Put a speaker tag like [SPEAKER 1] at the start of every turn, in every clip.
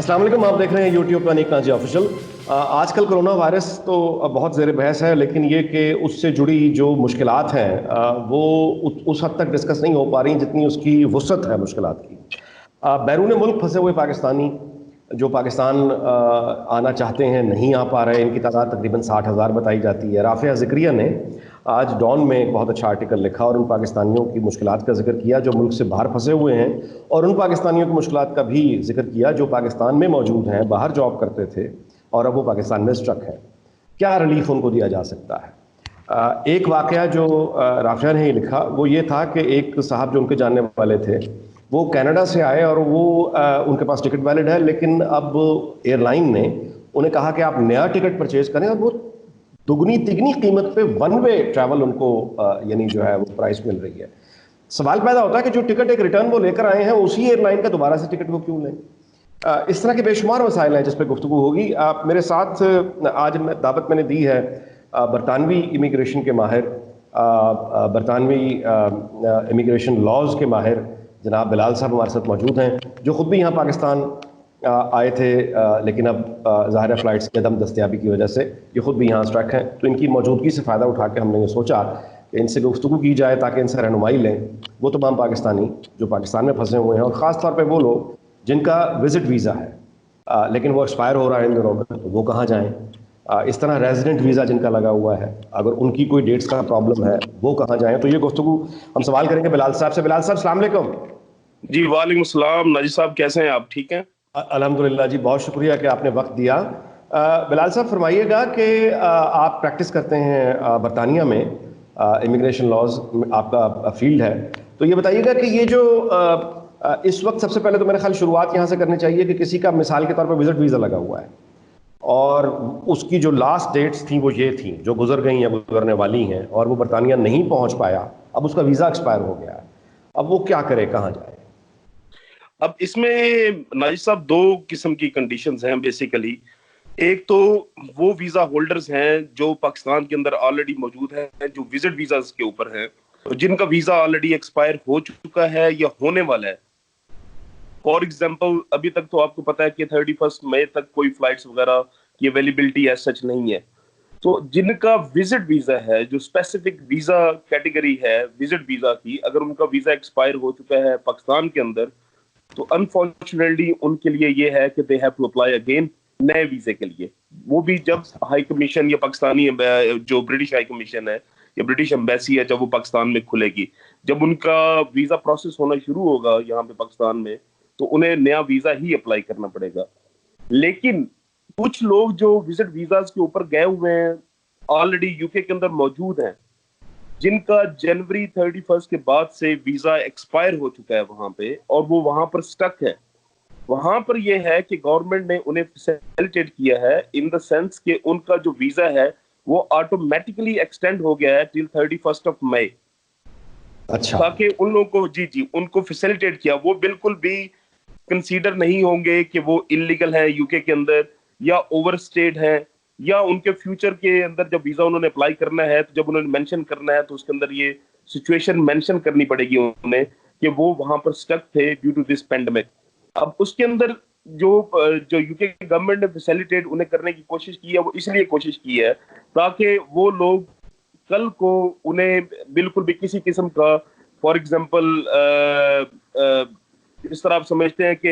[SPEAKER 1] अस्सलाम वालेकुम। आप देख रहे हैं यूट्यूब पर अनीक नाजी ऑफिशियल। आजकल कोरोना वायरस तो बहुत ज़ेर बहस है, लेकिन ये कि उससे जुड़ी जो मुश्किलात हैं वो उस हद तक डिस्कस नहीं हो पा रही जितनी उसकी वुसअत है मुश्किलात की। बैरून मुल्क फंसे हुए पाकिस्तानी जो पाकिस्तान आना चाहते हैं नहीं आ पा रहे, इनकी तादाद तकरीबन 60,000 बताई जाती है। राफिया ज़िक्रिया ने आज डॉन में एक बहुत अच्छा आर्टिकल लिखा और उन पाकिस्तानियों की मुश्किलात का जिक्र किया जो मुल्क से बाहर फंसे हुए हैं, और उन पाकिस्तानियों की मुश्किलात का भी जिक्र किया जो पाकिस्तान में मौजूद हैं, बाहर जॉब करते थे और अब वो पाकिस्तान में स्ट्रक हैं। क्या रिलीफ उनको दिया जा सकता है? एक वाक़या जो राफिया ने ही लिखा वो ये था कि एक साहब जो उनके जानने वाले थे वो कनाडा से आए और वो उनके पास टिकट वैलिड है, लेकिन अब एयरलाइन ने उन्हें कहा कि आप नया टिकट परचेज करें, और वो दुगनी तिगनी कीमत पे वन वे ट्रैवल उनको यानी जो है वो प्राइस मिल रही है। सवाल पैदा होता है कि जो टिकट एक रिटर्न वो लेकर आए हैं उसी एयरलाइन का दोबारा से टिकट वो क्यों लें? इस तरह के बेशुमार मसाइल हैं जिस पर गुफ्तगू होगी। मेरे साथ आज दावत मैंने दी है बरतानवी इमिग्रेशन के माहिर, बरतानवी इमिग्रेशन लॉज के माहिर जनाब बिलाल साहब हमारे साथ मौजूद हैं, जो ख़ुद भी यहाँ पाकिस्तान आए थे, लेकिन अब ज़ाहिर फ़्लाइट्स की अदम दस्तयाबी की वजह से ये ख़ुद भी यहाँ स्ट्रक हैं। तो इनकी मौजूदगी से फ़ायदा उठा के हमने ये सोचा कि इनसे गुफ्तगू की जाए ताकि इनसे रहनुमाई लें वो तमाम पाकिस्तानी जो पाकिस्तान में फंसे हुए हैं, और ख़ास तौर पर वो लोग जिनका विज़िट वीज़ा है लेकिन वो एक्सपायर हो रहा है इन दिनों में, तो वो कहाँ जाएँ? इस तरह रेजिडेंट वीज़ा जिनका लगा हुआ है, अगर उनकी कोई डेट्स का प्रॉब्लम है वो कहाँ जाएँ? तो ये गुफ्तगू हम सवाल करेंगे बिलाल साहब से। बिलाल साहब अस्सलाम वालेकुम।
[SPEAKER 2] जी वालेकुम सलाम। नाजी साहब कैसे हैं आप? ठीक हैं?
[SPEAKER 1] अल्हम्दुलिल्लाह जी, बहुत शुक्रिया कि आपने वक्त दिया। बिलाल साहब फरमाइएगा कि आप प्रैक्टिस करते हैं बरतानिया में, इमिग्रेशन लॉज आपका फील्ड है, तो ये बताइएगा कि ये जो इस वक्त सबसे पहले तो मेरे ख्याल शुरुआत यहाँ से करनी चाहिए कि किसी का मिसाल के तौर पर विजिट वीज़ा लगा हुआ है और उसकी जो लास्ट डेट्स थी वो ये थी जो गुजर गई या गुजरने वाली हैं, और वो बरतानिया नहीं पहुँच पाया, अब उसका वीज़ा एक्सपायर हो गया है, अब वो क्या करे, कहाँ जाए?
[SPEAKER 2] अब इसमें नाजी साहब दो किस्म की कंडीशंस हैं बेसिकली। एक तो वो वीजा होल्डर्स हैं जो पाकिस्तान के अंदर ऑलरेडी मौजूद हैं, जो विजिट वीजा के ऊपर हैं, तो जिनका वीजा ऑलरेडी एक्सपायर हो चुका है या होने वाला है। फॉर एग्जाम्पल अभी तक तो आपको पता है कि 31 मई तक कोई फ्लाइट्स वगैरह की अवेलेबिलिटी एज सच नहीं है। तो जिनका विजिट वीजा है, जो स्पेसिफिक वीजा कैटेगरी है विजिट वीजा की, अगर उनका वीजा एक्सपायर हो चुका है पाकिस्तान के अंदर, तो अनफॉर्चुनेटली उनके लिए ये है कि they have to apply again नए वीजे के लिए। वो भी जब हाई कमीशन या पाकिस्तानी जो ब्रिटिश हाई कमीशन है या ब्रिटिश एम्बेसी है, जब वो पाकिस्तान में खुलेगी, जब उनका वीजा प्रोसेस होना शुरू होगा यहाँ पे पाकिस्तान में, तो उन्हें नया वीजा ही अप्लाई करना पड़ेगा। लेकिन कुछ लोग जो विजिट वीजा के ऊपर गए हुए हैं, ऑलरेडी यूके के अंदर मौजूद हैं, जिनका जनवरी 31 के बाद से वीजा एक्सपायर हो चुका है वहां पे और वो वहां पर स्टक है, वहां पर यह है कि गवर्नमेंट ने उन्हें फैसिलिटेट किया है इन द सेंस कि उनका जो वीजा है वो ऑटोमेटिकली एक्सटेंड हो गया है टिल 31 ऑफ मई।
[SPEAKER 1] अच्छा,
[SPEAKER 2] ताकि उन लोगों को जी उनको फैसिलिटेट किया, वो बिल्कुल भी कंसीडर नहीं होंगे कि वो इलीगल है यूके के अंदर या ओवरस्टेड है, या उनके फ्यूचर के अंदर जब वीजा उन्होंने अप्लाई करना है, तो जब उन्होंने मेंशन करना है तो उसके अंदर ये सिचुएशन मेंशन करनी पड़ेगी उन्हें कि वो वहां पर स्टक थे ड्यू टू दिस पेंडेमिक। अब उसके अंदर जो जो यूके गवर्नमेंट ने फैसिलिटेट उन्हें करने की कोशिश की है, वो इसलिए कोशिश की है ताकि वो लोग कल को उन्हें बिल्कुल भी किसी किस्म का, फॉर एग्जाम्पल इस तरह आप समझते हैं कि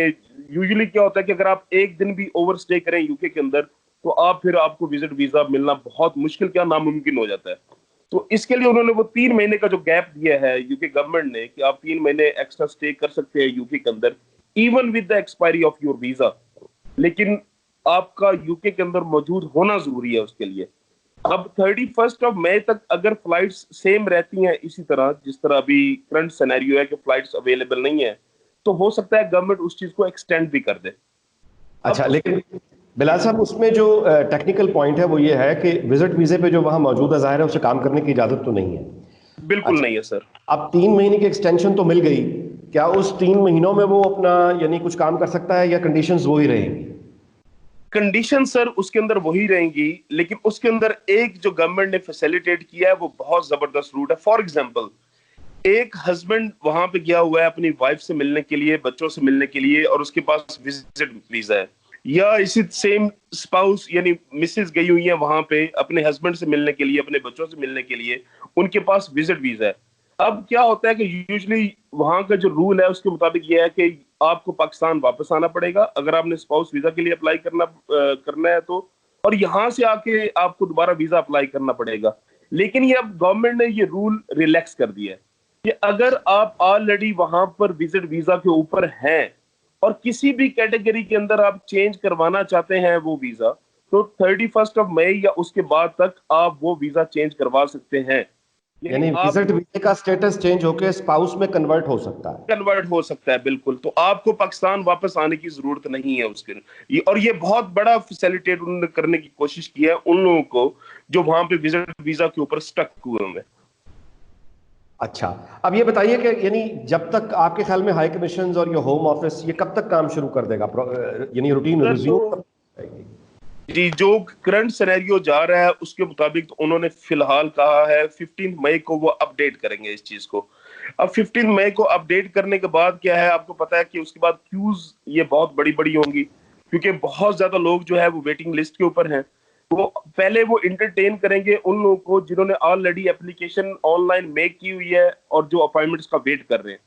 [SPEAKER 2] यूजुअली क्या होता है कि अगर आप एक दिन भी ओवर स्टे करें यूके के अंदर, तो आप फिर आपको विजिट वीजा मिलना बहुत मुश्किल, क्या नामुमकिन हो जाता है। तो इसके लिए उन्होंने वो 3 महीने का जो गैप दिया है यूके गवर्नमेंट ने कि आप 3 महीने एक्स्ट्रा स्टे कर सकते हैं यूके के अंदर even with the expiry of your visa, लेकिन आपका यूके के अंदर मौजूद होना जरूरी है उसके लिए। अब 31 ऑफ मई तक अगर फ्लाइट्स सेम रहती हैं इसी तरह जिस तरह अभी करंट सिनेरियो है कि फ्लाइट्स अवेलेबल नहीं है, तो हो सकता है गवर्नमेंट उस चीज को एक्सटेंड भी कर दे।
[SPEAKER 1] अच्छा, लेकिन बिलाल साहब उसमें जो टेक्निकल पॉइंट है वो ये है कि विजिट वीजे पे जो वहां मौजूद है, जाहिर है उसे काम करने की इजाजत तो नहीं है।
[SPEAKER 2] बिल्कुल
[SPEAKER 1] अच्छा,
[SPEAKER 2] नहीं है सर।
[SPEAKER 1] अब 3 महीने की एक्सटेंशन तो मिल गई, क्या उस 3 महीनों में वो अपना यानी कुछ काम कर सकता है या कंडीशंस वो ही रहेंगी?
[SPEAKER 2] कंडीशन सर उसके अंदर वही रहेंगी, लेकिन उसके अंदर एक जो गवर्नमेंट ने फैसिलिटेट किया है वो बहुत जबरदस्त रूट है। फॉर एग्जांपल, एक हस्बैंड वहां पे गया हुआ है अपनी वाइफ से मिलने के लिए, बच्चों से मिलने के लिए, और उसके पास विजिट वीजा है, या इसी सेम स्पाउस यानी मिसेस गई हुई है वहां पे अपने हस्बैंड से मिलने के लिए, अपने बच्चों से मिलने के लिए, उनके पास विजिट वीजा है। अब क्या होता है कि यूजुअली वहां का जो रूल है उसके मुताबिक ये है कि आपको पाकिस्तान वापस आना पड़ेगा अगर आपने स्पाउस वीजा के लिए अप्लाई करना है तो, और यहाँ से आके आपको दोबारा वीजा अप्लाई करना पड़ेगा। लेकिन ये अब गवर्नमेंट ने ये रूल रिलैक्स कर दिया है कि अगर आप ऑलरेडी वहां पर विजिट वीजा के ऊपर हैं और किसी भी कैटेगरी के अंदर आप चेंज करवाना चाहते हैं वो वीजा, तो 31 मई या उसके बाद तक आप वो वीजा चेंज करवा सकते हैं।
[SPEAKER 1] यानी विजिट वीजा का स्टेटस चेंज होकर स्पाउस में कन्वर्ट हो सकता है।
[SPEAKER 2] कन्वर्ट हो सकता है, बिल्कुल। तो आपको पाकिस्तान वापस आने की जरूरत नहीं है उसके लिए। और ये बहुत बड़ा फैसिलिटेट उन्होंने करने की कोशिश की है उन लोगों को जो वहां पे विजिट वीजा के ऊपर स्टक हुए हैं।
[SPEAKER 1] अच्छा, अब ये बताइए कि यानी जब तक आपके ख्याल में हाई कमीशन और ये होम ऑफिस ये कब तक काम शुरू कर देगा, यानी रूटीन रिज्यूम?
[SPEAKER 2] जी, जो करंट सिनेरियो जा रहा है उसके मुताबिक तो उन्होंने फिलहाल कहा है 15 मई को वो अपडेट करेंगे इस चीज को। अब 15 मई को अपडेट करने के बाद क्या है, आपको पता है कि उसके बाद क्यूज ये बहुत बड़ी बड़ी होंगी, क्योंकि बहुत ज्यादा लोग जो है वो वेटिंग लिस्ट के ऊपर हैं। वो पहले वो इंटरटेन करेंगे उन लोगों को जिन्होंने ऑलरेडी एप्लीकेशन ऑनलाइन मेक की हुई है और जो अपॉइंटमेंट्स का वेट कर रहे हैं।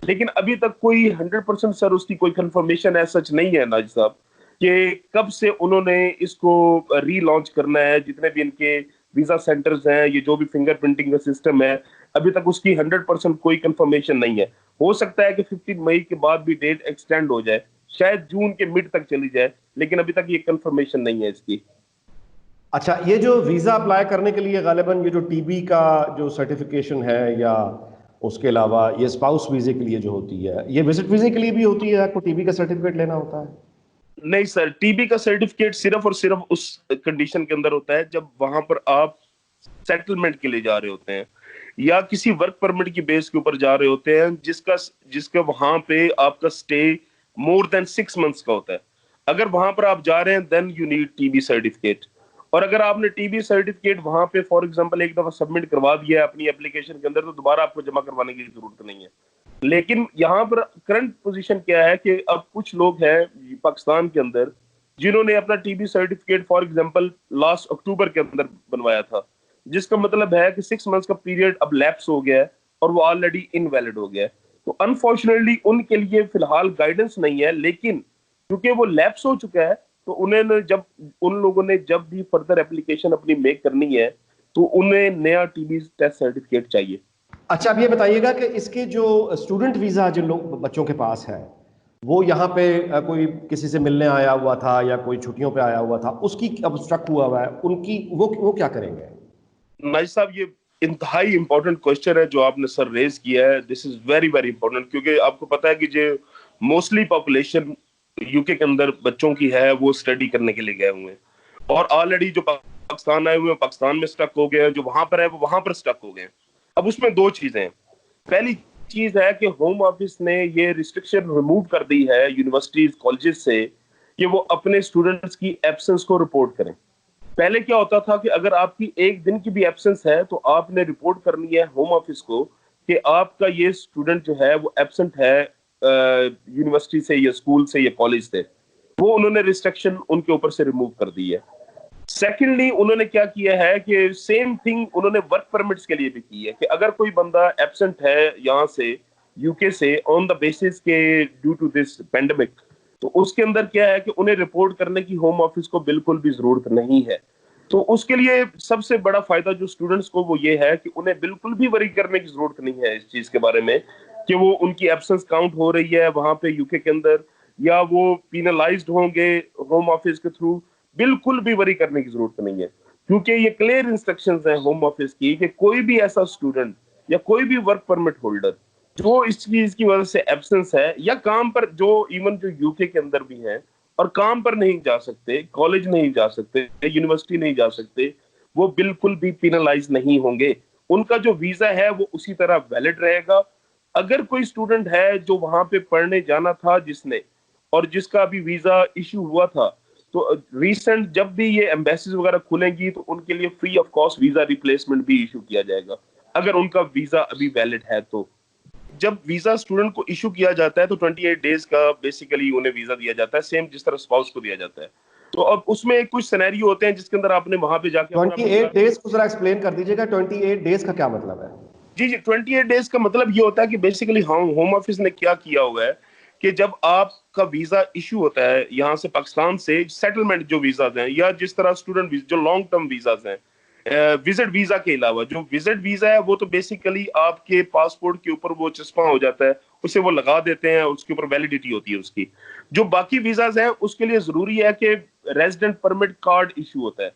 [SPEAKER 2] लेकिन अभी तक कोई 100% सर उसकी कोई कंफर्मेशन है सच नहीं है नाज साहब कि कब से उन्होंने इसको रीलॉन्च करना है। जितने भी इनके वीजा सेंटर्स हैं, ये जो भी फिंगरप्रिंटिंग का सिस्टम है, अभी तक उसकी 100% कोई कंफर्मेशन नहीं है। हो सकता है कि 15 मई के बाद भी डेट एक्सटेंड हो जाए, शायद जून के मिड तक चली जाए, लेकिन अभी तक ये कंफर्मेशन नहीं है इसकी।
[SPEAKER 1] अच्छा, ये जो वीजा अप्लाई करने के लिए गालिबन ये जो टीबी का जो सर्टिफिकेशन है या उसके अलावा ये स्पाउस वीजे के लिए जो होती है, ये विजिट वीजे के लिए भी होती है? आपको टीबी का सर्टिफिकेट लेना होता है?
[SPEAKER 2] नहीं सर, टीबी का सर्टिफिकेट सिर्फ और सिर्फ उस कंडीशन के अंदर होता है जब वहां पर आप सेटलमेंट के लिए जा रहे होते हैं या किसी वर्क परमिट की बेस के ऊपर जा रहे होते हैं जिसका वहां पे आपका स्टे मोर देन 6 मंथ्स का होता है। अगर वहां पर आप जा रहे हैं then you need TB certificate. और अगर आपने टीबी सर्टिफिकेट वहां पे फॉर एग्जांपल एक दफा सबमिट करवा दिया है अपनी एप्लीकेशन के अंदर, तो दोबारा आपको जमा करवाने की जरूरत नहीं है। लेकिन यहाँ पर करंट पोजीशन क्या है कि अब कुछ लोग हैं पाकिस्तान के अंदर जिन्होंने अपना TB certificate for example last October के अंदर बनवाया था, जिसका मतलब है कि 6 मंथ्स का पीरियड अब लैप्स हो गया है और वो ऑलरेडी इनवैलिड हो गया है। तो अनफॉर्चुनेटली उनके लिए फिलहाल गाइडेंस नहीं है, लेकिन क्योंकि वो लैप्स हो चुका है तो उन्होंने जब उन लोगों ने जब भी फर्दर एप्लीकेशन अपनी मेक करनी है तो उन्हें नया टीबी टेस्ट सर्टिफिकेट चाहिए।
[SPEAKER 1] अच्छा, अब ये बताइएगा कि इसके जो स्टूडेंट वीजा जिन लोग बच्चों के पास है, वो यहाँ पे कोई किसी से मिलने आया हुआ था या कोई छुट्टियों पे आया हुआ था, उसकी अब स्ट्रक हुआ है, उनकी वो क्या करेंगे?
[SPEAKER 2] नाजिर साहब, ये इंतहाई इंपॉर्टेंट क्वेश्चन है जो आपने सर रेज किया है। This is very very important, क्योंकि आपको पता है कि जो मोस्टली पॉपुलेशन यूके के अंदर बच्चों की है वो स्टडी करने के लिए गए हुए हैं और ऑलरेडी जो पाकिस्तान आए हुए हैं पाकिस्तान में स्टक हो गए हैं, जो वहां पर है वो वहां पर स्टक हो गए हैं। अब उसमें दो चीजें हैं। पहली चीज है कि होम ऑफिस ने ये रिस्ट्रिक्शन रिमूव कर दी है यूनिवर्सिटीज कॉलेजेस से कि वो अपने स्टूडेंट्स की एब्सेंस को रिपोर्ट करें। पहले क्या होता था कि अगर आपकी एक दिन की भी एब्सेंस है तो आपने रिपोर्ट करनी है होम ऑफिस को कि आपका ये स्टूडेंट जो है वो एब्सेंट है यूनिवर्सिटी से या स्कूल से या कॉलेज से। वो उन्होंने रिस्ट्रिक्शन उनके ऊपर से रिमूव कर दी है। सेकेंडली उन्होंने क्या किया है कि सेम थिंग उन्होंने वर्क परमिट्स के लिए भी की है कि अगर कोई बंदा एब्सेंट है यहाँ से यूके से ऑन द बेसिस के ड्यू टू दिस पेंडेमिक, तो उसके अंदर क्या है कि उन्हें रिपोर्ट करने की होम ऑफिस को बिल्कुल भी जरूरत नहीं है। तो उसके लिए सबसे बड़ा फायदा जो स्टूडेंट्स को वो ये है कि उन्हें बिल्कुल भी वरी करने की जरूरत नहीं है इस चीज के बारे में कि वो उनकी एब्सेंस काउंट हो रही है वहां पे यूके के अंदर या वो पीनलाइज्ड होंगे होम ऑफिस के थ्रू। बिल्कुल भी वरी करने की जरूरत नहीं है, क्योंकि ये क्लियर इंस्ट्रक्शंस हैं होम ऑफिस की कि कोई भी ऐसा स्टूडेंट या कोई भी वर्क परमिट होल्डर जो इस चीज की वजह से एब्सेंस है या काम पर जो इवन जो यूके के अंदर भी है और काम पर नहीं जा सकते, कॉलेज नहीं जा सकते, यूनिवर्सिटी नहीं जा सकते, वो बिल्कुल भी पिनलाइज नहीं होंगे। उनका जो वीजा है वो उसी तरह वैलिड रहेगा। अगर कोई स्टूडेंट है जो वहां पे पढ़ने जाना था जिसने और जिसका अभी वीजा इश्यू हुआ था, तो रिसेंट जब भी ये एम्बेसीज वगैरह खुलेंगी तो उनके लिए free of cost visa replacement भी इशू किया जाएगा अगर उनका वीजा अभी वैलिड है तो। जब वीजा स्टूडेंट को इशू किया जाता है तो 28 डेज का बेसिकली उन्हें वीजा दिया जाता है, सेम जिस तरह स्पाउस को दिया जाता है। तो अब उसमें कुछ सिनेरियो होते हैं जिसके अंदर आपने वहां पे जाके अपना
[SPEAKER 1] 28 डेज को जरा एक्सप्लेन कर दीजिएगा, 28 डेज का क्या मतलब है?
[SPEAKER 2] जी जी, 28 डेज का मतलब ये होता है कि बेसिकली होम ऑफिस ने क्या किया हुआ है कि जब आपका वीजा इशू होता है यहाँ से पाकिस्तान से, सेटलमेंट जो वीजाज हैं या जिस तरह स्टूडेंट जो लॉन्ग टर्म वीजाज हैं, विजिट वीजा के अलावा जो विजिट वीजा है वो तो बेसिकली आपके पासपोर्ट के ऊपर वो चस्पा हो जाता है, उसे वो लगा देते हैं, उसके ऊपर वैलिडिटी होती है उसकी। जो बाकी वीजाज हैं उसके लिए जरूरी है कि रेजिडेंट परमिट कार्ड इशू होता है।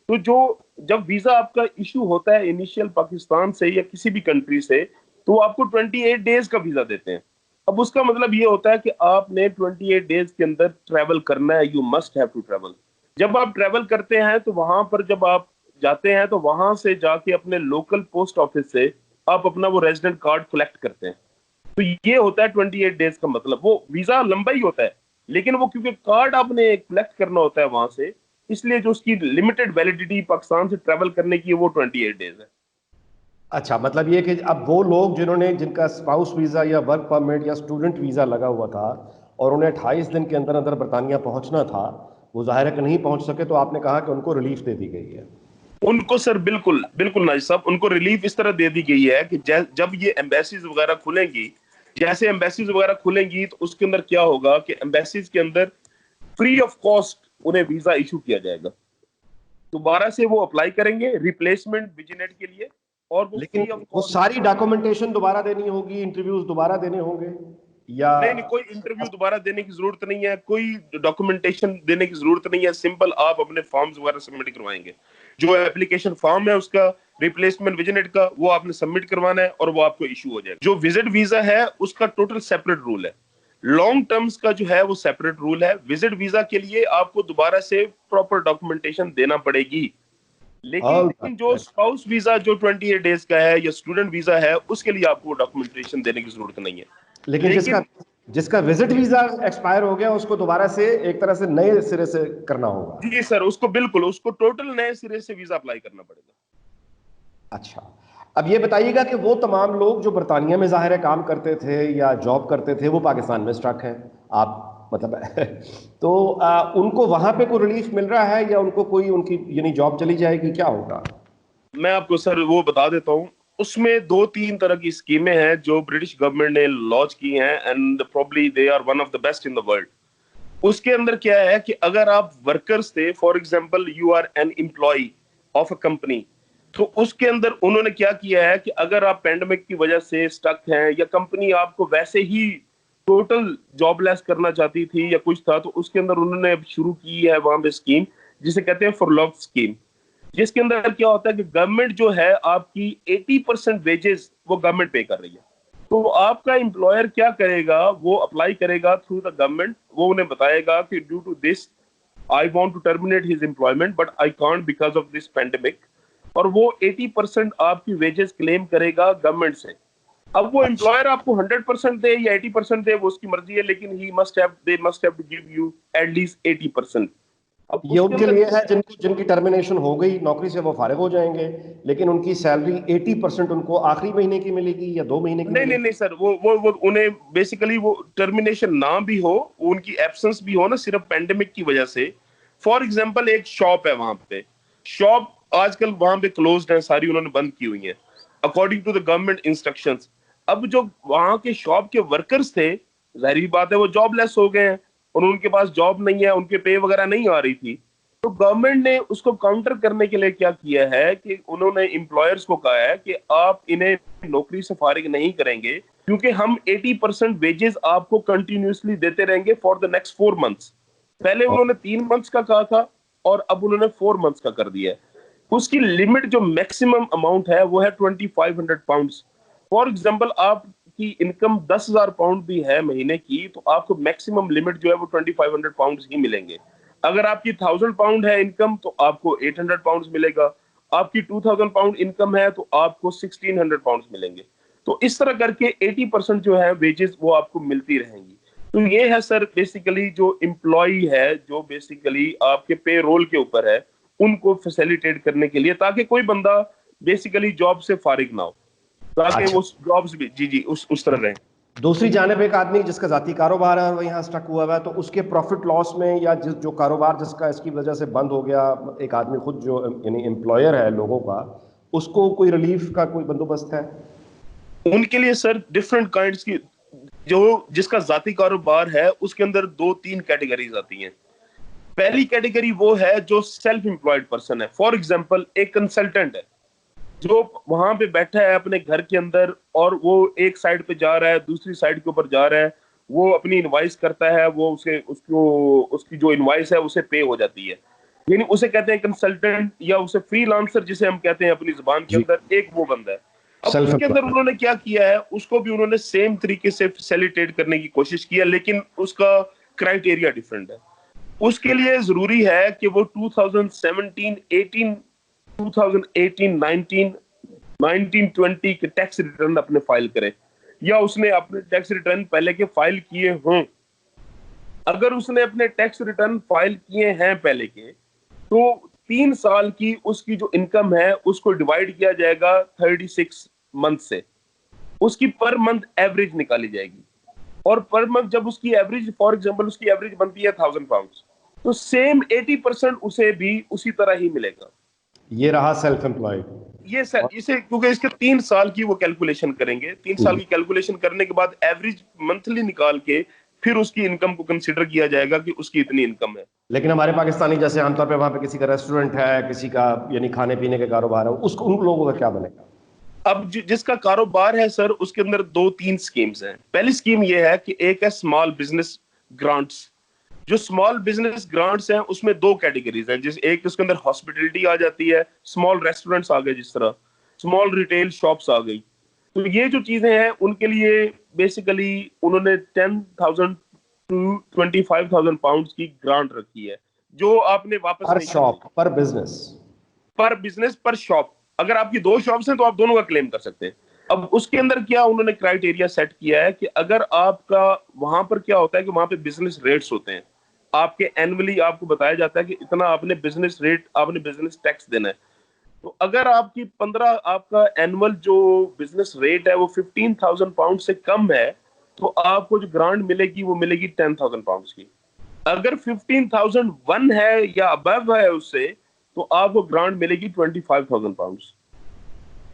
[SPEAKER 2] तो जो जब वीजा आपका इशू होता है इनिशियल पाकिस्तान से या किसी भी कंट्री से, तो आपको 28 डेज का वीजा देते हैं। अब उसका मतलब ये होता है कि आपने 28 डेज के अंदर ट्रैवल करना है, you must have to travel. जब आप ट्रैवल करते हैं तो वहां पर जब आप जाते हैं तो वहां से जाके अपने लोकल पोस्ट ऑफिस से आप अपना वो रेजिडेंट कार्ड कलेक्ट करते हैं। तो ये होता है 28 डेज का मतलब। वो वीजा लंबा ही होता है, लेकिन वो क्योंकि कार्ड आपने कलेक्ट करना होता है वहां से, इसलिए जो उसकी लिमिटेड वैलिडिटी पाकिस्तान से ट्रैवल करने की है वो 28 डेज है।
[SPEAKER 1] अच्छा, मतलब ये कि अब वो लोग जिनका स्पाउस वीजा या वर्क परमिट या स्टूडेंट वीजा लगा हुआ था और उन्हें 28 दिन के अंदर अंदर बरतानिया पहुंचना था, वो जाहिर है कि नहीं पहुंच सके, तो आपने कहा कि उनको रिलीफ दे दी गई है।
[SPEAKER 2] उनको सर बिल्कुल बिल्कुल नाजिर साहब, उनको रिलीफ इस तरह दे दी गई है कि जब ये एम्बेसीज वगैरह खुलेंगी, जैसे एम्बेसीज वगैरह खुलेंगी तो उसके अंदर क्या होगा कि एम्बेसीज के अंदर फ्री ऑफ कॉस्ट उन्हें वीजा इशू किया जाएगा। दोबारा से वो अप्लाई करेंगे रिप्लेसमेंट विजिनेट के लिए, और वो
[SPEAKER 1] लेकिन
[SPEAKER 2] फ्री ऑफ
[SPEAKER 1] वो
[SPEAKER 2] कॉस्ट।
[SPEAKER 1] सारी डॉक्यूमेंटेशन दोबारा देनी होगी, इंटरव्यूज दोबारा देने होंगे, या?
[SPEAKER 2] नहीं नहीं, कोई इंटरव्यू दोबारा देने की जरूरत नहीं है, कोई डॉक्यूमेंटेशन देने की जरूरत नहीं है। सिंपल आप अपने फॉर्म्स वगैरह सबमिट करवाएंगे, जो एप्लीकेशन फॉर्म है उसका रिप्लेसमेंट विजिट का वो आपने सबमिट करवाना है और वो आपको इशू हो जाएगा। जो विजिट वीजा है उसका टोटल सेपरेट रूल है, लॉन्ग टर्म्स का जो है वो सेपरेट रूल है। विजिट वीजा के लिए आपको दोबारा से प्रॉपर डॉक्यूमेंटेशन देना पड़ेगी, लेकिन जो स्पाउस वीजा जो 28 डेज का है या स्टूडेंट वीजा है उसके लिए आपको डॉक्यूमेंटेशन देने की जरूरत नहीं है।
[SPEAKER 1] लेकिन जिसका जिसका विजिट वीजा एक्सपायर हो गया उसको दोबारा से एक तरह से नए सिरे से करना होगा?
[SPEAKER 2] जी सर, उसको बिल्कुल उसको टोटल नए सिरे से वीजा अप्लाई करना पड़ेगा।
[SPEAKER 1] अच्छा, अब ये बताइएगा कि वो तमाम लोग जो बरतानिया में ज़ाहिर है काम करते थे या जॉब करते थे, वो पाकिस्तान में स्ट्रक हैं, आप मतलब तो उनको वहां पे कोई रिलीफ मिल रहा है या उनको कोई उनकी यानी जॉब चली जाएगी, क्या होगा?
[SPEAKER 2] मैं आपको सर वो बता देता हूँ। उसमें दो तीन तरह की स्कीमें हैं जो ब्रिटिश गवर्नमेंट ने लॉन्च की हैं, and probably they are one of the best in the world. उसके अंदर क्या है कि अगर आप वर्कर्स थे, for example you are an employee of a company, तो उसके अंदर उन्होंने क्या किया है कि अगर आप पैंडेमिक की वजह से स्टक हैं या कंपनी आपको वैसे ही टोटल जॉबलेस करना चाहती थी या कुछ था, तो उसके अंदर उन्होंने अब शुरू की है वहां पे स्कीम जिसे कहते हैं फॉरलॉक स्कीम, जिसके अंदर क्या होता है कि गवर्नमेंट जो है आपकी 80% वेजेस वो गवर्नमेंट पे कर रही है। तो आपका एम्प्लॉयर क्या करेगा, वो अप्लाई करेगा थ्रू द गवर्नमेंट, वो उन्हें बताएगा कि due to this I want to terminate his employment but I can't because of this pandemic, और वो 80% आपकी वेजेस क्लेम करेगा गवर्नमेंट से। अब वो
[SPEAKER 1] अच्छा,
[SPEAKER 2] एम्प्लॉयर आपको 100% दे या 80% दे वो उसकी मर्जी है, लेकिन they must have to give you at least 80%। अब
[SPEAKER 1] ये
[SPEAKER 2] उसके
[SPEAKER 1] उनके
[SPEAKER 2] अंदर
[SPEAKER 1] लिए है जिनकी टर्मिनेशन हो गई नौकरी से, वो फारिग हो जाएंगे, लेकिन उनकी सैलरी 80% उनको आखिरी महीने की मिलेगी या 2 महीने की
[SPEAKER 2] नहीं नहीं
[SPEAKER 1] मिलेगी?
[SPEAKER 2] नहीं सर, वो उन्हें बेसिकली वो टर्मिनेशन ना भी हो, उनकी एब्सेंस भी हो ना सिर्फ पेंडेमिक की वजह से। फॉर एग्जांपल एक शॉप है वहां पे, शॉप आजकल वहां पे क्लोज्ड है सारी, उन्होंने बंद की हुई है according to the government instructions. अब जो वहां के शॉप के वर्कर्स थे, जाहिर बात है वो जॉबलेस हो गए हैं और उनके पास जॉब नहीं है, उनके पे वगैरह नहीं आ रही थी। तो गवर्नमेंट ने उसको काउंटर करने के लिए क्या किया है कि उन्होंने एम्प्लॉयर्स को कहा है कि आप इन्हें नौकरी से फारिग नहीं करेंगे, क्योंकि हम 80% वेजेस आपको कंटिन्यूसली देते रहेंगे फॉर द नेक्स्ट 4 मंथ्स। पहले उन्होंने 3 मंथ्स का कहा था और अब उन्होंने 4 मंथ्स का कर दिया है। उसकी लिमिट जो मैक्सिमम अमाउंट है वो है 2500 पाउंड। फॉर एग्जाम्पल आपकी इनकम 10,000 पाउंड भी है महीने की, तो आपको मैक्सिमम लिमिट जो है वो 2500 पाउंड ही मिलेंगे। अगर आपकी 1000 पाउंड है इनकम तो आपको 800 पाउंड मिलेगा, आपकी 2000 पाउंड इनकम है तो आपको 1600 पाउंड मिलेंगे। तो इस तरह करके 80% जो है वेजेस वो आपको मिलती रहेंगी। तो ये है सर बेसिकली जो एम्प्लॉय है जो बेसिकली आपके पे रोल के ऊपर है, उनको फैसिलिटेट करने के लिए, ताकि कोई बंदा बेसिकली जॉब से फारिग ना हो। ताकि
[SPEAKER 1] अच्छा,
[SPEAKER 2] वो जॉब्स भी जी जी उस तरह रहे।
[SPEAKER 1] दूसरी जानिब एक आदमी जिसका जाती कारोबार है और वो यहाँ स्टक हुआ हुआ है, तो उसके प्रॉफिट लॉस में या जो कारोबार जिसका इसकी वजह से बंद हो गया, एक आदमी खुद जो यानी एम्प्लॉयर है लोगों का, उसको कोई रिलीफ का कोई बंदोबस्त है?
[SPEAKER 2] उनके लिए सर डिफरेंट काइंड्स की, जो जिसका जाती कारोबार है उसके अंदर 2-3 कैटेगरीज आती हैं। पहली कैटेगरी वो है जो सेल्फ एम्प्लॉयड पर्सन है। फॉर एग्जांपल एक कंसल्टेंट है जो वहां पे बैठा है अपने घर के अंदर, और वो एक साइड पे जा रहा है, दूसरी साइड के ऊपर जा रहा है, वो अपनी इनवाइस करता है, वो उसे उसको उसकी जो इनवाइस है उसे पे हो जाती है, यानी उसे कहते हैं कंसल्टेंट, या उसे फ्रीलांसर जिसे हम कहते हैं अपनी जुबान के
[SPEAKER 1] जी,
[SPEAKER 2] अंदर, एक वो बंदा है। अब
[SPEAKER 1] सेल्फ
[SPEAKER 2] उसके अंदर
[SPEAKER 1] एम्प्लॉयड।
[SPEAKER 2] उन्होंने क्या किया है, उसको भी उन्होंने सेम तरीके से फैसिलिटेट करने की कोशिश की है, लेकिन उसका क्राइटेरिया डिफरेंट है। उसके लिए जरूरी है कि वो 2017, 18, 2018, 19, 1920 के टैक्स रिटर्न अपने फाइल करे, या उसने अपने टैक्स रिटर्न पहले के फाइल किए हों। अगर उसने अपने टैक्स रिटर्न फाइल किए हैं पहले के, तो 3 साल की उसकी जो इनकम है उसको डिवाइड किया जाएगा 36 मंथ से, उसकी पर मंथ एवरेज निकाली जाएगी, और पर मंथ जब उसकी एवरेज, फॉर एग्जांपल उसकी एवरेज बनती है £1000, तो सेम 80% उसे भी उसी तरह ही मिलेगा।
[SPEAKER 1] ये रहा सेल्फ एम्प्लॉयड।
[SPEAKER 2] ये सर इसे, क्योंकि इसके 3 साल की वो कैलकुलेशन करेंगे, 3 साल की कैलकुलेशन करने के बाद एवरेज मंथली निकाल के फिर उसकी इनकम को कंसिडर किया जाएगा कि उसकी इतनी इनकम है।
[SPEAKER 1] लेकिन हमारे पाकिस्तानी जैसे आमतौर पे वहाँ पे किसी का रेस्टोरेंट है, किसी का यानी खाने पीने का कारोबार है, उसको उन लोगों का क्या बनेगा?
[SPEAKER 2] अब जिसका कारोबार है सर, उसके अंदर 2-3 स्कीम्स हैं। पहली स्कीम ये है कि एक है स्मॉल बिजनेस ग्रांट्स। जो स्मॉल बिजनेस ग्रांट्स हैं उसमें 2 कैटेगरीज हैं, जिस एक उसके अंदर हॉस्पिटलिटी आ जाती है, स्मॉल रेस्टोरेंट्स आ गए, जिस तरह स्मॉल रिटेल शॉप्स आ गई। तो ये जो चीजें हैं उनके लिए बेसिकली उन्होंने 10,000 टू 25,000 पाउंड की ग्रांट रखी है, जो आपने वापस
[SPEAKER 1] पर
[SPEAKER 2] नहीं करनी।
[SPEAKER 1] शॉप, पर बिजनेस?
[SPEAKER 2] पर बिजनेस, पर शॉप। अगर आपकी 2 शॉप्स हैं तो आप दोनों का क्लेम कर सकते हैं। अब उसके अंदर क्या उन्होंने क्राइटेरिया सेट किया है कि अगर आपका, वहां पर क्या होता है कि वहां पे बिजनेस रेट्स होते हैं, आपके एनुअली आपको बताया जाता है कि इतना आपने बिजनेस रेट, आपने बिजनेस टैक्स देना है। तो अगर आपकी 15, आपका एनुअल जो बिजनेस रेट है वो 15,000 पाउंड से कम है, तो आपको जो ग्रांट मिलेगी वो मिलेगी 10,000 पाउंड की। अगर 15,001 है या अबव है उससे, तो आपको ग्रांट मिलेगी 25,000 पाउंड।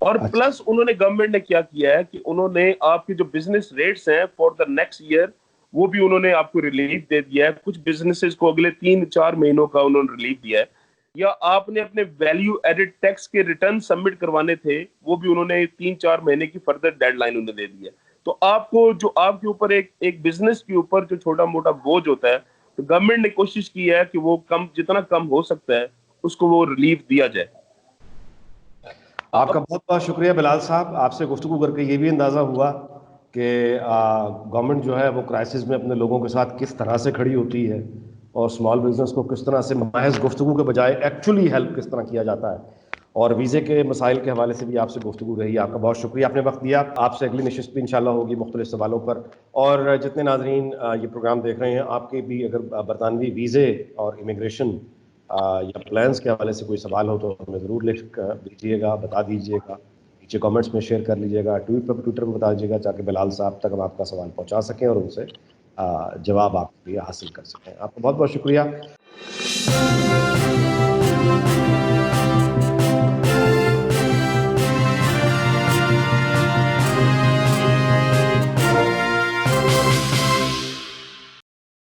[SPEAKER 2] और
[SPEAKER 1] अच्छा,
[SPEAKER 2] प्लस उन्होंने, गवर्नमेंट ने क्या किया है कि उन्होंने आपके जो बिजनेस रेट्स हैं फॉर द नेक्स्ट ईयर, वो भी उन्होंने आपको रिलीफ दे दिया है। कुछ बिजनेसेस को अगले 3-4 महीनों का उन्होंने रिलीफ दिया है। या आपने अपने वैल्यू एडेड टैक्स के रिटर्न सबमिट करवाने थे, वो भी उन्होंने 3-4 महीने की फर्दर डेडलाइन उन्हें दे दी है। तो आपको, जो आपके ऊपर एक एक बिजनेस के ऊपर जो छोटा मोटा बोझ होता है, तो गवर्नमेंट ने कोशिश की है कि वो कम, जितना कम हो सकता है उसको वो रिलीफ दिया जाए।
[SPEAKER 1] आपका
[SPEAKER 2] अब
[SPEAKER 1] बहुत बहुत शुक्रिया बिलाल साहब। आपसे गुफ्तगू करके ये भी अंदाज़ा हुआ कि गवर्नमेंट जो है वो क्राइसिस में अपने लोगों के साथ किस तरह से खड़ी होती है, और स्मॉल बिजनेस को किस तरह से महज गुफ्तगू के बजाय एक्चुअली हेल्प किस तरह किया जाता है। और वीज़े के मसाइल के हवाले से भी आपसे गुफ्तगू रही। आपका बहुत शुक्रिया, आपने वक्त दिया। आपसे अगली नशिस्त भी इंशाल्लाह होगी मुख्तलिफ सवालों पर। और जितने नाजरीन ये प्रोग्राम देख रहे हैं, आपके भी अगर बरतानवी वीज़े और इमिग्रेशन या प्लान्स के हवाले से कोई सवाल हो तो हमें ज़रूर लिख कर दीजिएगा, बता दीजिएगा, नीचे कमेंट्स में शेयर कर लीजिएगा, ट्विटर पर बता दीजिएगा, ताकि बिलाल साहब तक हम आपका सवाल पहुंचा सकें और उनसे जवाब आपके लिए हासिल कर सकें। आपका बहुत बहुत शुक्रिया।